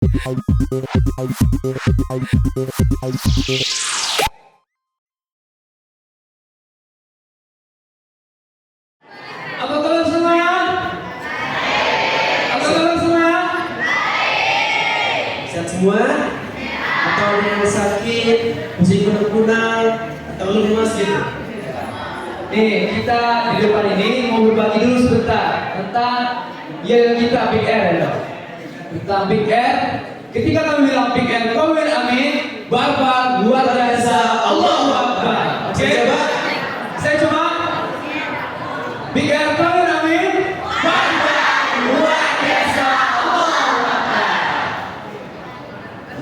Apa kabar semua? Apa kabar semua? Sehat semua? Atau ada yang sakit, pusing kunang-kunang, atau lemas gitu? Nih, kita di depan ini mau berbagi dulu sebentar tentang kita Big Air ya. Tentang Big Air. Ketika kami bilang Big Air, kau bilang amin. Barbar, luar biasa, Allahu Akbar. Oke? Saya coba. Big Air, kau bilang amin. Barbar, luar biasa, Allahu Akbar.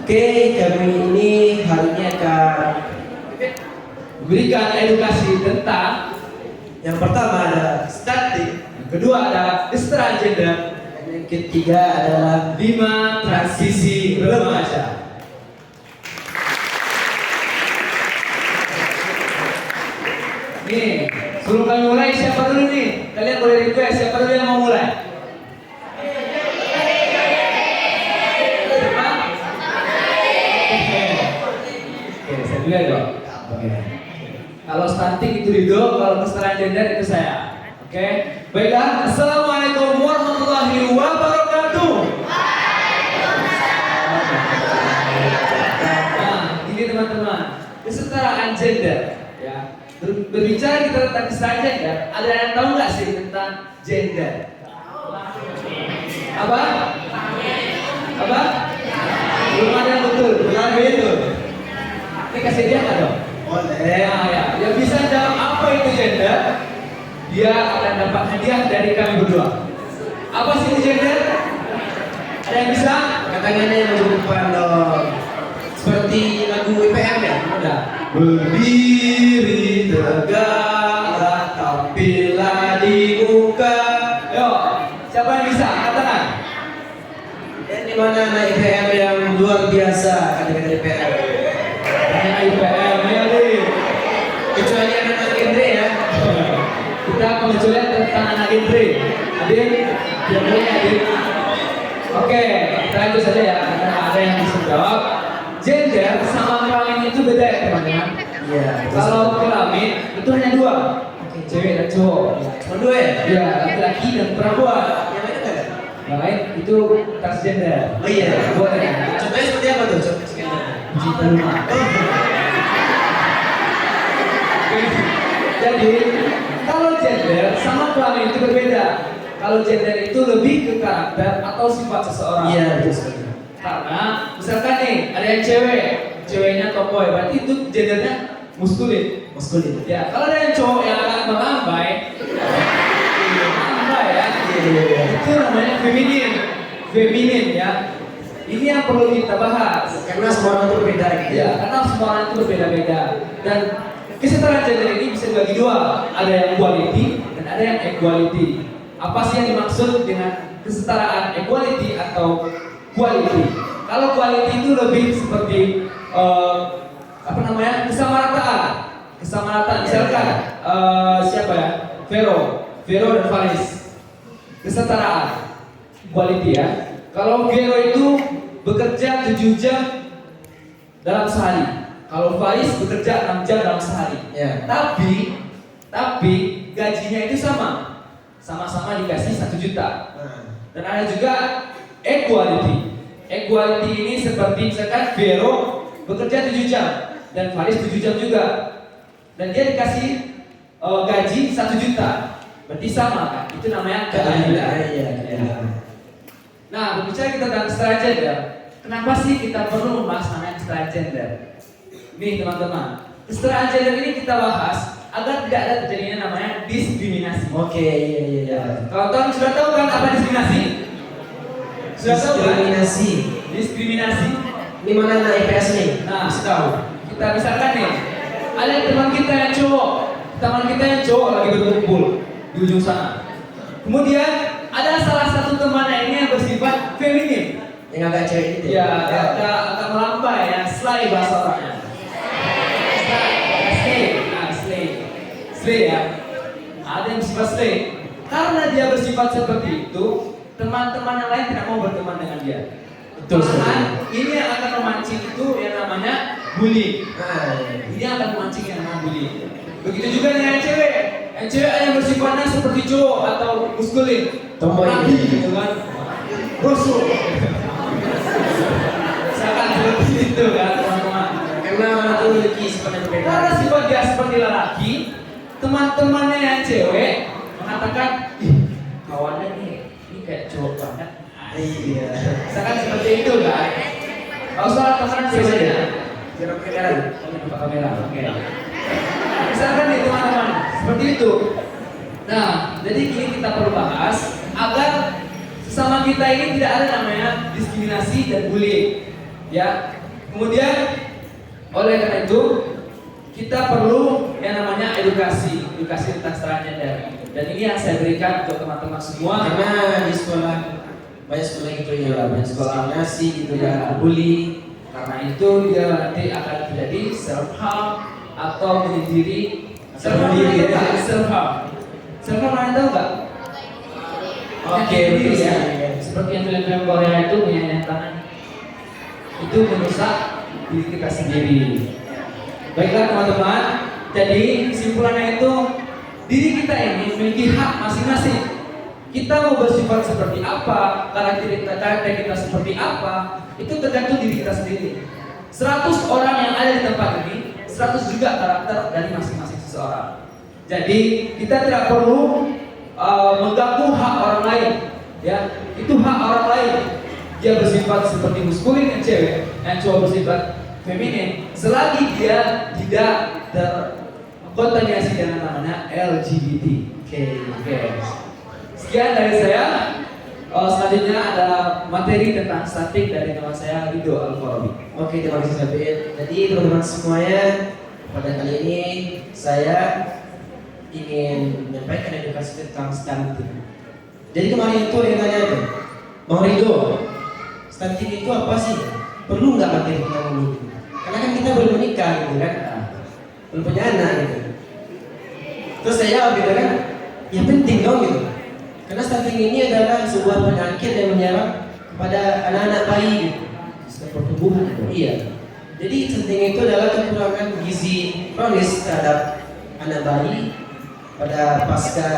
Oke, kami ini hari ini akan Berikan edukasi tentang yang pertama ada stunting, yang kedua ada extra gender, dan yang ketiga adalah 5 transisi remaja. Nih, sebelum kami mulai siapa dulu nih? Kalian boleh request siapa dulu yang mau mulai? Siapa? Oke, saya dulu ya dong. Oke. Kalau stunting itu Rido, kalau kesetaraan gender itu saya. Oke, baiklah. Assalamualaikum warahmatullahi wabarakatuh. Nah, ini teman-teman, kesetaraan gender, ya. Berbicara kita tentang kesetaraan gender, ada yang tahu nggak sih tentang gender? Apa? Apa? Belum ada yang betul, bukan begitu. Ini kasih dia nggak dong? oleh Nah, ya, yang bisa jawab apa itu gender, dia akan dapat hadiah dari kami berdua. Apa sih itu gender? Ada yang bisa? katanya yang depan dong, seperti lagu IPM ya? Ada. Berdiri tegaklah, tampillah di muka. Yo, siapa yang bisa? Katakan. Dan di mana anak IPM yang luar biasa kata-kata IPM? Hanya IPM ya, Li. Kecuali anak genre ya. Kita pengecualian tentang anak genre. Adin, yang boleh Adin. Oke, kita lanjut saja ya. Karena ada yang bisa jawab. Gender sama kelamin itu beda ya teman-teman. Iya. Kalau kelamin itu hanya dua, cewek dan cowok. Cuma dua ya? Ya, laki-laki dan perempuan. Yang lain ada? Yang lain itu transgender. Oh iya. Boleh ya. Contohnya seperti apa tuh? Contohnya sekian. Cinta rumah. Jadi kalau gender sama kelamin itu berbeda. Kalau gender itu lebih ke karakter atau sifat seseorang. Iya, betul sekali. Karena misalkan nih ada yang cewek, ceweknya tomboy, berarti itu gendernya muskulin. Maskulin. Ya, kalau ada yang cowok yang agak melambai, melambai ya, itu namanya feminin, feminin ya. Ini yang perlu kita bahas. Karena semua orang itu berbeda gitu. Ya, karena semua orang itu berbeda-beda dan kesetaraan gender ini bisa dibagi dua, ada yang equality dan ada yang equality. Apa sih yang dimaksud dengan kesetaraan equality atau quality? Kalau quality itu lebih seperti kesamarataan. Kesamarataan misalkan siapa ya? Vero dan Faris. Kesetaraan quality ya. Kalau Vero itu bekerja 7 jam dalam sehari. Kalau Faris bekerja 6 jam dalam sehari. Ya. Tapi gajinya itu sama. Sama-sama dikasih 1 juta. Dan ada juga equality. Equality ini seperti misalkan Vero bekerja 7 jam dan Faris 7 jam juga. Dan dia dikasih gaji 1 juta. Berarti sama kan? Itu namanya keadilan. Iya. Nah, berbicara kita tentang kesetaraan gender, kenapa sih kita perlu membahas namanya kesetaraan gender? Nih teman-teman, kesetaraan gender ini kita bahas agar tidak ada terjadinya namanya diskriminasi. Oke, iya. Kawan-kawan sudah tahu kan apa diskriminasi? Sudah tahu kan? Diskriminasi. Diskriminasi. Ini mana anak IPS nih? Nah, Mesti tahu. kita misalkan nih, ada teman kita yang cowok, lagi berkumpul di ujung sana. Kemudian ada salah satu temannya ini yang bersifat feminin. Yang agak cewek itu. Ya, agak melambai ya, slay bahasa orangnya. Slay ya. Ada yang bersifat slay. Karena dia bersifat seperti itu, teman-teman yang lain tidak mau berteman dengan dia. Betul, Malahan ini yang akan memancing itu yang namanya bully. Nah, Ini akan memancing yang namanya bully. Begitu juga dengan yang cewek. Yang cewek yang bersifatnya seperti cowok atau muskulin, Tomboy. rapi gitu kan, brosur. Misalkan seperti itu kan teman-teman. karena orang itu memiliki sifat yang berbeda. Karena sifat dia seperti lelaki, teman-temannya yang cewek mengatakan, ih, kawannya nih, ini kayak cowok banget. Iya. Misalkan seperti itu kan. Kalau soal pasangan biasanya, Jarak kedengaran. buka kamera, oke. Misalkan nih teman-teman, seperti itu. Nah, jadi ini kita perlu bahas agar sesama kita ini tidak ada namanya diskriminasi dan bullying. Ya. Kemudian oleh karena itu kita perlu yang namanya edukasi tentang secara gender. Dan ini yang saya berikan untuk teman-teman semua. Karena di sekolah banyak sekolah gitu ya, banyak sekolah nasi gitu ya, bully. Karena itu dia nanti akan terjadi self harm atau menyendiri. Self harm Sendiri, itu ya. self harm. Self harm kalian tahu nggak? Oke, Yang betul ya. ya. Seperti yang film-film Korea itu punya tangan. Itu merusak diri kita sendiri. Baiklah teman-teman. Jadi kesimpulannya itu diri kita ini memiliki hak masing-masing. Kita mau bersifat seperti apa, karakter kita seperti apa, itu tergantung diri kita sendiri. 100 orang yang ada di tempat ini, 100 juga karakter dari masing-masing seseorang. Jadi kita tidak perlu mengganggu hak orang lain, ya itu hak orang lain. Dia bersifat seperti muskulin yang cewek, yang cowok bersifat feminin, selagi dia tidak terkontaminasi dengan namanya LGBT. Oke. Sekian dari saya. Selanjutnya ada materi tentang statik dari teman saya Ridho Al-Farabi. Oke, terima kasih Sabit. Jadi teman-teman semuanya, pada kali ini saya ingin menyampaikan edukasi tentang stunting. Jadi kemarin itu yang tanya tuh, Bang Ridho, stunting itu apa sih? Perlu nggak materi kita ngomong? Karena kan kita belum menikah gitu kan, belum punya anak gitu. Terus saya jawab gitu kan, ya penting dong gitu. Karena stunting ini adalah sebuah penyakit yang menyerang kepada anak-anak bayi gitu. Sistem pertumbuhan gitu. Iya. Jadi stunting itu adalah kekurangan gizi kronis terhadap anak bayi pada pasca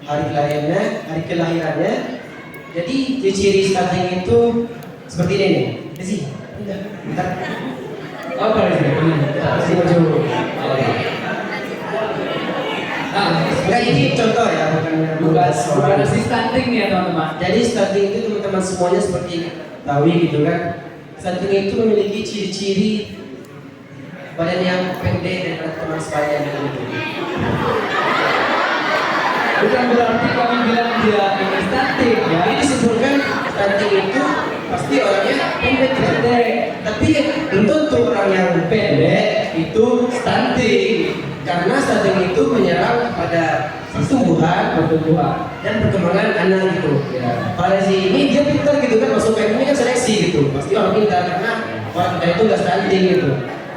hari kelahirannya. Jadi ciri stunting itu seperti ini nih. Desi, bentar. Apa ini? Kasih baju. Enggak, ini contoh ya, Bukan si stunting nih ya teman-teman. Jadi stunting itu teman-teman semuanya seperti tahu gitu kan. Stunting itu memiliki ciri-ciri badan yang pendek daripada teman sebaya gitu. Bukan berarti kami bilang dia ini stunting ya. Jadi disebutkan stunting itu pasti orangnya pendek. Tapi belum tentu orang yang pendek itu stunting. Karena stunting itu menyerang pada pertumbuhan dan perkembangan anak gitu. Ya. Pada si ini dia pintar gitu kan, masuk ini kan seleksi gitu. Pasti orang pintar karena orang kita itu nggak stunting gitu.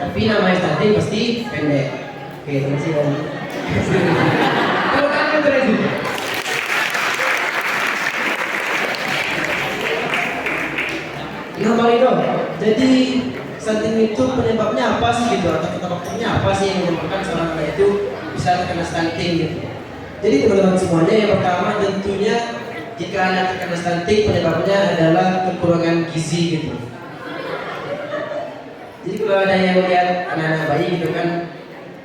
Tapi namanya stunting pasti pendek. Oke, terima kasih Om. Kalau kamu berarti Nah, Bang Ridho, jadi stunting itu penyebabnya apa sih gitu? Atau faktornya apa sih yang menyebabkan seorang anak itu bisa terkena stunting gitu? Jadi teman-teman semuanya, yang pertama tentunya jika anak terkena stunting penyebabnya adalah kekurangan gizi gitu. Jadi kalau ada yang lihat anak-anak bayi gitu kan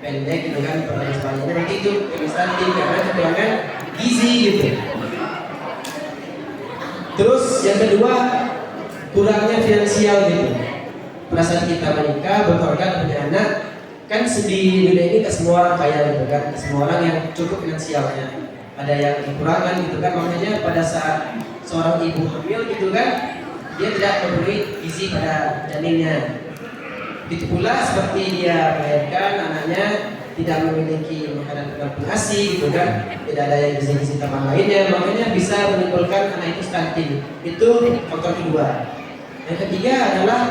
pendek gitu kan pada bayinya, berarti itu kena stunting karena kekurangan gizi gitu. Terus yang kedua, kurangnya finansial gitu. Pada saat kita menikah, berkeluarga, punya anak, kan di dunia ini tak semua orang kaya gitu kan, tak semua orang yang cukup finansialnya. Ada yang kekurangan gitu kan, makanya pada saat seorang ibu hamil gitu kan, dia tidak memberi gizi pada janinnya. Begitu pula seperti dia melahirkan anaknya tidak memiliki makanan pendamping ASI gitu kan, tidak ada yang gizi-gizi tambahan lainnya, makanya bisa menimbulkan anak itu stunting. Itu faktor kedua. Yang ketiga adalah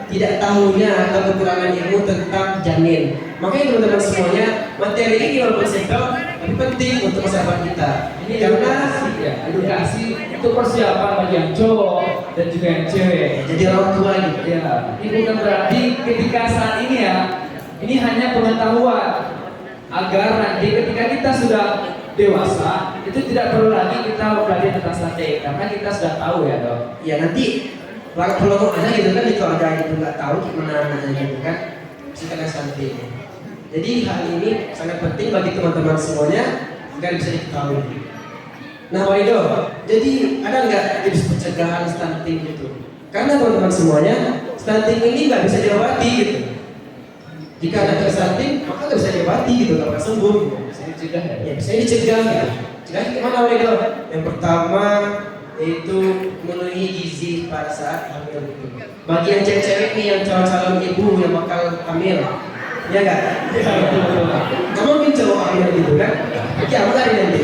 tidak tahunya atau kekurangan ilmu tentang janin. Makanya teman-teman semuanya, materi ini walaupun simpel, tapi penting untuk masa depan kita. Ini Karena edukasi ya, edukasi itu persiapan bagi yang cowok dan juga yang cewek. jadi orang tua gitu. Ya, ini bukan berarti ketika saat ini ya, ini hanya pengetahuan agar nanti ketika kita sudah dewasa itu tidak perlu lagi kita belajar tentang stunting karena kita sudah tahu ya dok. Ya nanti kalau aja gitu kan itu ada gitu nggak tahu gimana anaknya gitu kan bisa kena stunting. Jadi hal ini sangat penting bagi teman-teman semuanya agar bisa diketahui. Nah Waido, jadi ada nggak tips pencegahan stunting gitu? Karena teman-teman semuanya stunting ini nggak bisa diobati gitu. Jika ada stunting maka nggak bisa diobati gitu, nggak akan sembuh. Gitu. Bisa dicegah ya. Ya bisa dicegah gitu. Cegah gimana Waido? Yang pertama yaitu memenuhi gizi pada saat hamil itu. Bagi yang cewek-cewek nih yang calon-calon ibu yang bakal hamil, ya kan? Ya, betul. Kamu mungkin cowok hamil gitu kan? Kiamat hari nanti.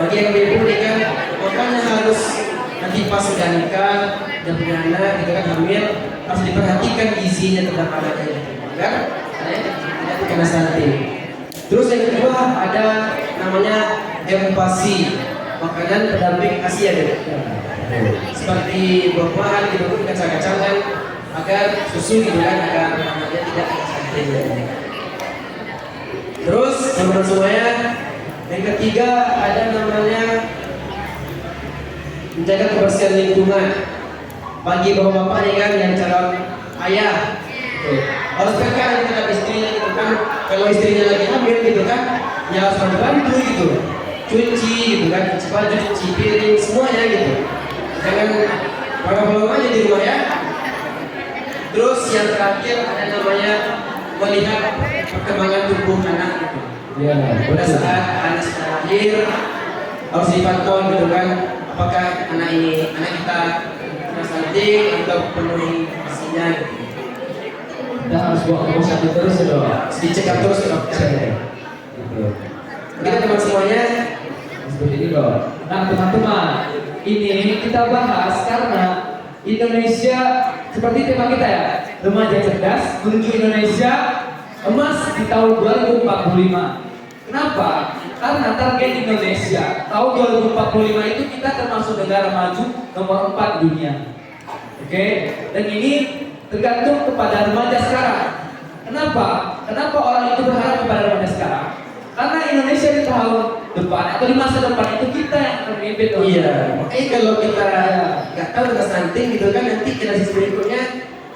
Bagi yang ibu nih kan, makanya harus nanti pas sudah nikah dan punya anak gitu kan hamil harus diperhatikan gizinya tentang anaknya gitu, kan? Tidak kena stunting. Terus yang kedua ada namanya empasi, makanan pendamping Asia gitu. Seperti buah-buahan gitu, kacang-kacangan agar susu gitu kan agar anaknya tidak stunting. Terus teman-teman semuanya, yang ketiga ada namanya menjaga kebersihan lingkungan. Bagi bapak-bapak nih kan yang calon ayah, harus pekan terhadap istrinya gitu kan. Kalau istrinya lagi hamil gitu kan, ya harus bantu gitu, cuci gitu kan, cuci baju, cuci piring, semuanya gitu. Jangan bolong aja di rumah ya. Terus yang terakhir ada namanya melihat perkembangan tubuh anak gitu. Ya, Pada saat anak sudah lahir harus dipantau gitu kan, apakah anak kita kena stunting atau penuhi asinya gitu. Kita harus bawa ke rumah sakit terus ya dok. Dicek terus ke dokter. Gitu. Kita teman semuanya Seperti ini dok. Nah teman-teman, ini kita bahas karena Indonesia seperti tema kita ya, remaja cerdas menuju Indonesia emas di tahun 2045. Kenapa? Karena target Indonesia tahun 2045 itu kita termasuk negara maju nomor 4 di dunia. Oke, dan ini tergantung kepada remaja sekarang. Kenapa? Kenapa orang itu berharap kepada remaja sekarang? Karena Indonesia di tahun depan atau di masa depan itu kita yang akan memimpin. iya, makanya kalau kita nggak tahu tentang stunting gitu kan nanti generasi berikutnya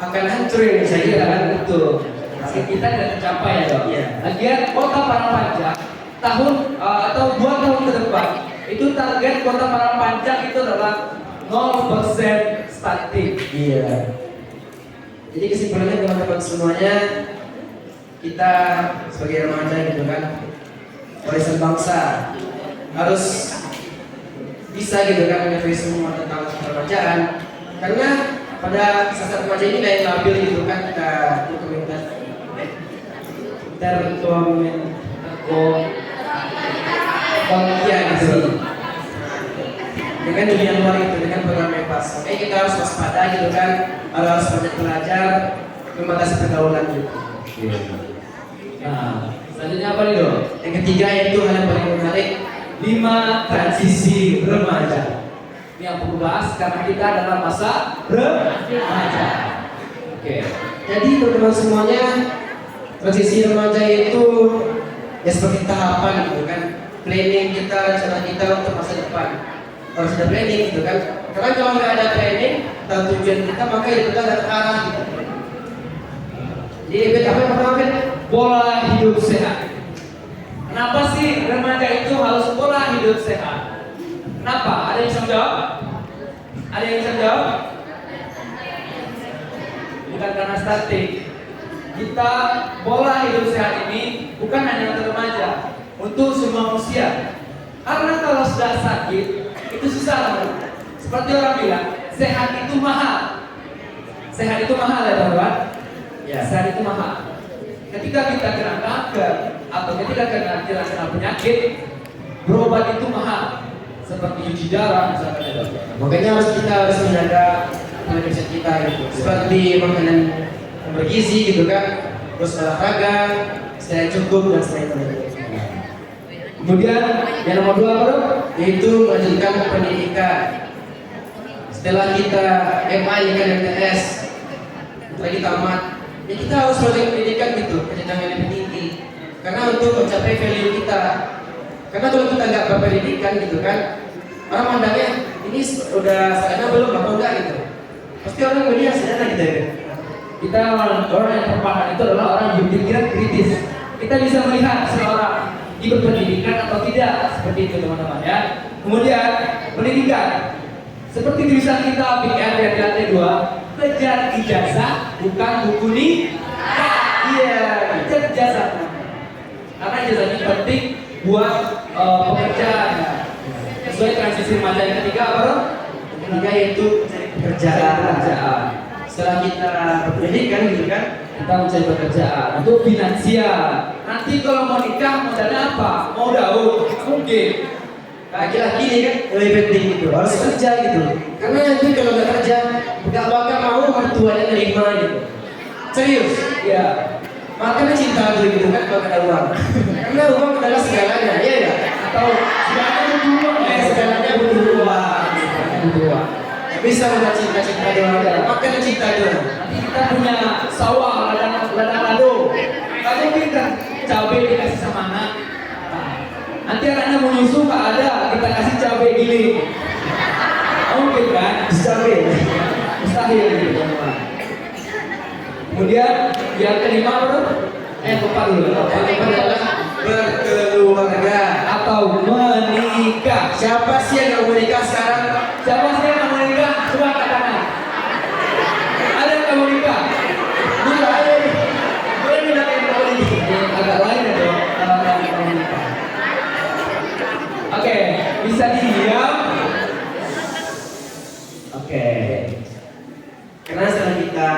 akan hancur Indonesia Iya kita kan, kan. betul. Target kita tidak tercapai ya dok. Iya. Lagian kota Parangpanjang tahun atau 2 tahun ke depan itu target kota Parangpanjang itu adalah 0% stunting. Iya. Jadi kesimpulannya teman-teman semuanya, kita sebagai remaja gitu kan, warisan bangsa harus bisa gitu kan mengetahui semua tentang peremajaan, karena pada saat remaja ini kayak labil gitu kan kita ya gitu dengan dunia luar itu dengan program bebas. Oke, kita harus waspada gitu kan, harus banyak belajar membatasi pergaulan gitu. Nah, selanjutnya apa nih dok? Yang ketiga yaitu hal yang paling menarik, 5 transisi remaja. Ini yang perlu bahas karena kita adalah masa remaja. Oke. jadi teman-teman semuanya, transisi remaja itu ya seperti tahapan gitu kan, planning kita, rencana kita untuk masa depan. Harus ada planning gitu kan, karena kalau nggak ada planning dan tujuan kita maka ya kita nggak terarah gitu. Jadi apa yang pertama kan? Pola hidup sehat. Kenapa sih remaja itu harus pola hidup sehat? Kenapa? Ada yang bisa jawab? Ada yang bisa jawab? Bukan karena stunting. Kita pola hidup sehat ini bukan hanya untuk remaja, untuk semua manusia. Karena kalau sudah sakit itu susah loh. Seperti orang bilang, sehat itu mahal. Sehat itu mahal ya teman-teman. Ya. Sehat itu mahal. Ketika kita kena kanker atau ketika kita kena penyakit, berobat itu mahal. Seperti cuci darah misalkan ya dok. Makanya kita harus menjaga pola hidup kita gitu. Seperti makanan yang bergizi gitu kan, terus olahraga, saya cukup dan saya telah. Kemudian yang nomor 2 apa dong? Yaitu melanjutkan pendidikan. Setelah kita MA ya kan MTS, setelah kita tamat, ya kita harus melanjutkan pendidikan gitu, ke jenjang yang lebih tinggi. Karena untuk mencapai value kita. Karena kalau kita nggak berpendidikan gitu kan, orang mandangnya ini udah sarjana belum apa enggak gitu. Pasti orang melihat sarjana gitu ya. Kita orang yang terpandang itu adalah orang yang berpikiran kritis. Kita bisa melihat seorang ini berpendidikan atau tidak, seperti itu teman-teman ya. Kemudian pendidikan, seperti tulisan kita Big R dari lantai 2, kejar ijazah bukan buku nikah. Iya, kejar ijazah. Karena ijazah ini penting buat pekerjaan. Sesuai transisi remaja yang ketiga apa dong? Yang ketiga yaitu pekerjaan. Setelah kita berpendidikan gitu kan, kita mencari pekerjaan untuk finansial. Nanti kalau mau nikah modalnya apa? Mau daun? Mungkin. laki-laki ini kan lebih penting gitu, harus kerja gitu. Karena nanti kalau nggak kerja, nggak bakal mau mertuanya nerima gitu. Serius? Ya. Makanya cinta tuh gitu kan kalau ada uang. Karena uang adalah segalanya, iya ya. Atau segalanya butuh uang. Segalanya butuh uang. Butuh uang. Bisa udah cinta doang, makanya cinta doang. Nanti kita punya sawah, ladang lado. Nggak mungkin kan cabai dikasih sama anak. Nanti anaknya mau nyusu nggak ada, kita kasih cabai giling. Mungkin kan? Cabai. Mustahil gitu teman-teman. Kemudian yang kelima bro, lupa dulu. Yang kelima adalah berkeluarga atau menikah. Siapa sih yang nggak mau nikah sekarang? Siapa sih yang nggak mau nikah? Coba angkat tangan. Ada yang nggak mau nikah? Boleh bilang yang nggak mau nikah. Agak lain ya dong. Kalau nggak mau nikah. Oke, bisa diam. Oke. Karena setelah kita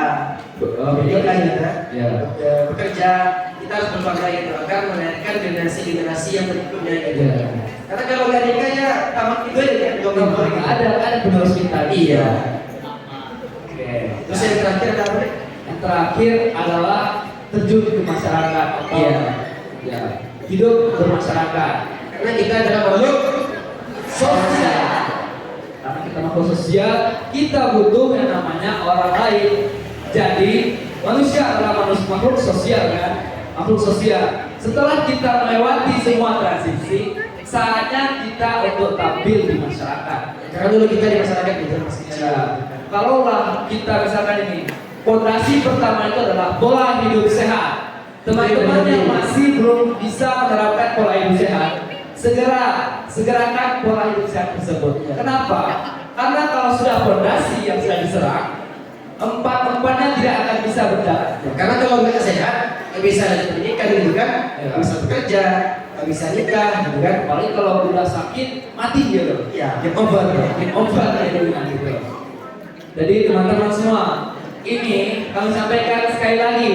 Pendidikan ya, bekerja, kita harus berkeluarga gitu agar melahirkan generasi yang berikutnya gitu. Ya. Karena kalau nggak nikah ya tamat itu aja kan, Ada penerus kita. Iya. Oke. Terus yang terakhir ada apa? Yang terakhir adalah terjun ke masyarakat atau Iya. ya, hidup bermasyarakat. Karena kita adalah makhluk sosial. Karena kita makhluk sosial, kita butuh yang namanya orang lain. Jadi manusia adalah makhluk sosial kan, makhluk sosial. Setelah kita melewati semua transisi, saatnya kita untuk tampil di masyarakat. Karena dulu kita di masyarakat gitu masih Ya, kalaulah kita misalkan ini, fondasi pertama itu adalah pola hidup sehat. Teman-teman yang masih belum bisa menerapkan pola hidup sehat, segerakan pola hidup sehat tersebut. Kenapa? Karena kalau sudah fondasi yang sudah diserang, empat-empatnya tidak akan bisa berjalan. Karena kalau nggak sehat, nggak bisa ada pendidikan gitu kan, nggak bisa bekerja, nggak bisa nikah gitu kan. Apalagi kalau udah sakit, mati dia loh. Iya, game over Ya gitu. Jadi teman-teman semua, ini kami sampaikan sekali lagi.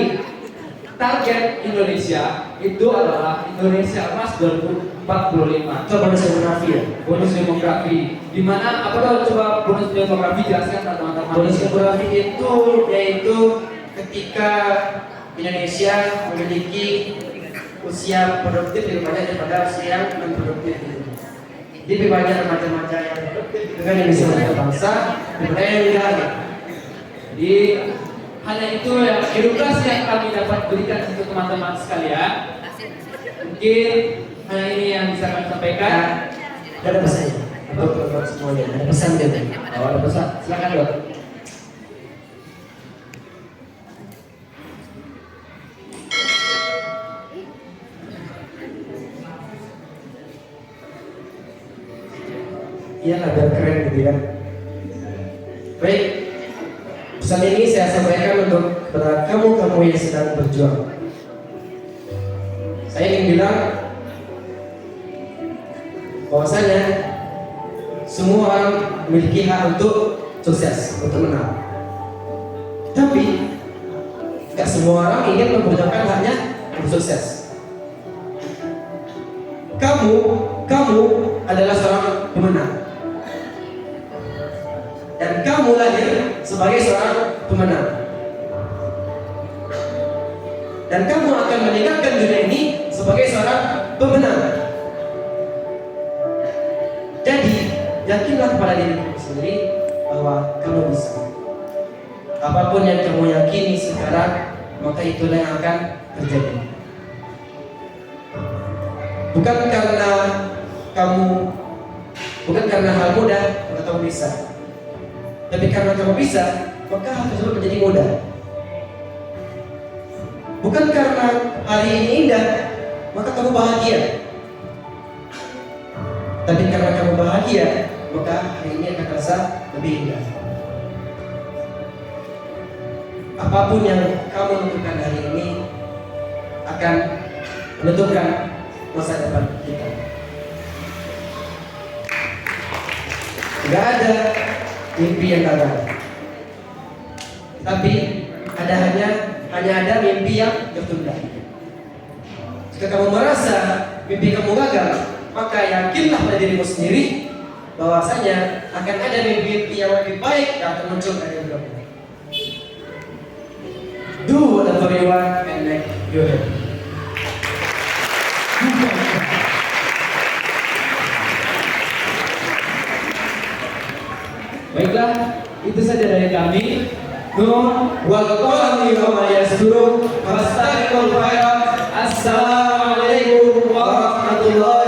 Target Indonesia itu adalah Indonesia Emas 2045. Itu bonus demografi ya. Bonus demografi. Di mana apa tuh coba bonus demografi jelaskan teman-teman. Bonus demografi itu yaitu ketika Indonesia memiliki usia produktif lebih banyak daripada usia yang non produktif itu. Jadi lebih banyak remaja-remaja yang produktif itu kan yang bisa menjaga bangsa daripada yang enggak. Jadi hanya itu yang edukasi yang kami dapat berikan untuk teman-teman sekalian. Mungkin hanya ini yang bisa kami sampaikan. Ada pesannya untuk semuanya. Ada pesan gitu. Oh, ada pesan. Silakan dok. Iya lah, biar keren gitu kan. Baik, pesan ini saya sampaikan untuk kepada kamu yang sedang berjuang. Saya ingin bilang bahwasanya semua orang memiliki hak untuk sukses, untuk menang. Tapi tidak semua orang ingin memperjuangkan haknya untuk sukses. Kamu adalah seorang pemenang. Dan kamu lahir sebagai seorang pemenang. Dan kamu akan meninggalkan dunia ini sebagai seorang pemenang. Jadi, yakinlah kepada dirimu sendiri bahwa kamu bisa. Apapun yang kamu yakini sekarang, maka itulah yang akan terjadi. Bukan karena hal mudah, maka kamu bisa. Tapi karena kamu bisa, maka hal tersebut menjadi mudah. Bukan karena hari ini indah, maka kamu bahagia. Tapi karena kamu bahagia, maka hari ini akan terasa lebih indah. Apapun yang kamu lakukan hari ini akan menentukan masa depan kita. Gak ada mimpi yang gagal, tapi hanya ada mimpi yang tertunda. Jika kamu merasa mimpi kamu gagal, maka yakinlah pada dirimu sendiri bahwasanya akan ada mimpi-mimpi yang lebih baik yang akan muncul dari hidupmu. Do whatever you want and make you happy. Baiklah, itu saja dari kami. Nun wa qawli wa ma yasdurun. Assalamualaikum warahmatullahi